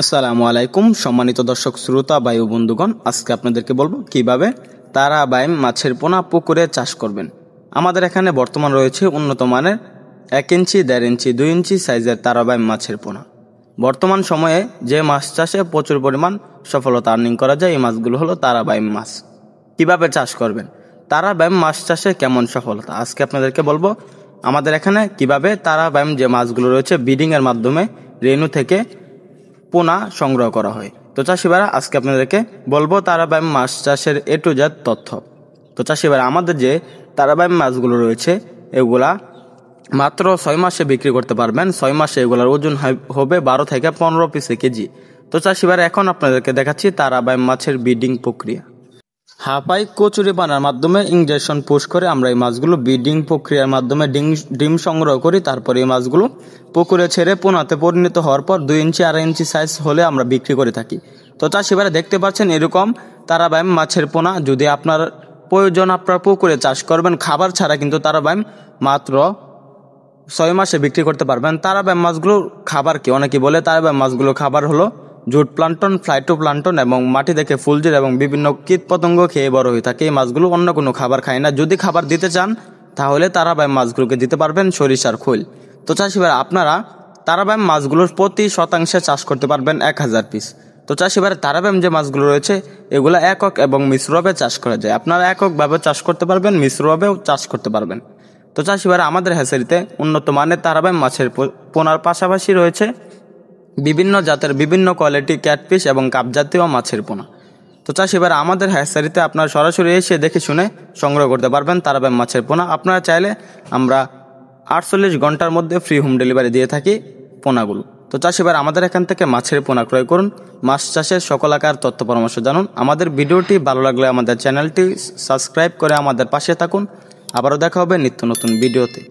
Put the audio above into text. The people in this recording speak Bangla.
আসসালামু আলাইকুম সম্মানিত দর্শক শ্রোতা ভাই ও বন্ধুগণ, আজকে আপনাদেরকে বলবো কিভাবে তারা বাইম মাছের পোনা পুকুরে চাষ করবেন। আমাদের এখানে বর্তমান রয়েছে উন্নত মানের 1 ইঞ্চি 1.5 ইঞ্চি 2 ইঞ্চি সাইজের তারা বাইম মাছের পোনা। বর্তমান সময়ে যে মাছ চাষে প্রচুর পরিমাণ সফলতা আর্নিং করা যায়, এই মাছগুলো হলো তারা বাইম মাছ। কিভাবে চাষ করবেন, তারা বাইম মাছ চাষে কেমন সফলতা, আজকে আপনাদেরকে বলবো। আমাদের এখানে কিভাবে তারা বাইম যে মাছগুলো রয়েছে ব্রিডিংয়ের মাধ্যমে রেণু থেকে পোনা সংগ্রহ করা হয়। তো চাষিভাইরা, আজকে আপনাদেরকে বলবো তারা বাইম মাছ চাষের A to Z তথ্য। তো চাষিভাইরা, আমাদের যে তারা বাইম মাছগুলো রয়েছে এগুলা মাত্র 6 মাসে বিক্রি করতে পারবেন। 6 মাসে এগুলার ওজন হবে 12 থেকে 15 পিসে কেজি। তো চাষিভাইরা, এখন আপনাদেরকে দেখাচ্ছি তারা বাইম মাছের ব্রিডিং প্রক্রিয়া। হাঁপাই কচুরি পানার মাধ্যমে ইনজেকশন পুশ করে আমরা এই মাছগুলো ব্রিডিং প্রক্রিয়ার মাধ্যমে ডিম সংগ্রহ করি। তারপরে এই মাছগুলো পুকুরে ছেড়ে পোনাতে পরিণত হওয়ার পর 2 ইঞ্চি 2.5 ইঞ্চি সাইজ হলে আমরা বিক্রি করে থাকি। তো চাষিভাইরা, দেখতে পাচ্ছেন এরকম তারা বাইম মাছের পোনা যদি আপনার প্রয়োজন, আপনার পুকুরে চাষ করবেন খাবার ছাড়া, কিন্তু তারা বাইম মাত্র 6 মাসে বিক্রি করতে পারবেন। তারা বাইম মাছগুলোর খাবার কি, অনেকে বলে তারা বাইম মাছগুলোর খাবার হলো জুট প্লান্টন, ফ্লাইটোপ্লান্টন এবং মাটি থেকে ফুলজির এবং বিভিন্ন কীট পতঙ্গ খেয়ে বড় হয়ে থাকে। এই মাছগুলো অন্য কোনো খাবার খায় না। যদি খাবার দিতে চান তাহলে তারা বাইম মাছগুলোকে দিতে পারবেন সরিষার খোল। তো চাষিভাইরা, আপনারা তারা বাইম মাছগুলোর প্রতি শতাংশে চাষ করতে পারবেন 1000 পিস। তো চাষিভাইরা, তারা বাইম যে মাছগুলো রয়েছে এগুলো একক এবং মিশ্রভাবে চাষ করা যায়। আপনারা এককভাবে চাষ করতে পারবেন, মিশ্রভাবেও চাষ করতে পারবেন। তো চাষিভাইরা, আমাদের হ্যাচারিতে উন্নত মানের তারা বাইম মাছের পোনার পাশাপাশি রয়েছে বিভিন্ন জাতের বিভিন্ন কোয়ালিটি ক্যাটফিশ এবং কাপ জাতীয় মাছের পোনা। তো চাষিভাইরা, আমাদের হ্যাচারিতে আপনারা সরাসরি এসে দেখে শুনে সংগ্রহ করতে পারবেন তারা বাইম মাছের পোনা। আপনারা চাইলে আমরা 48 ঘন্টার মধ্যে ফ্রি হোম ডেলিভারি দিয়ে থাকি পোনাগুলো। তো চাষিভাইরা, আমাদের এখান থেকে মাছের পোনা ক্রয় করুন, মাছ চাষের সকল আকার তথ্য পরামর্শ জানুন। আমাদের ভিডিওটি ভালো লাগলে আমাদের চ্যানেলটি সাবস্ক্রাইব করে আমাদের পাশে থাকুন। আবারও দেখা হবে নিত্য নতুন ভিডিওতে।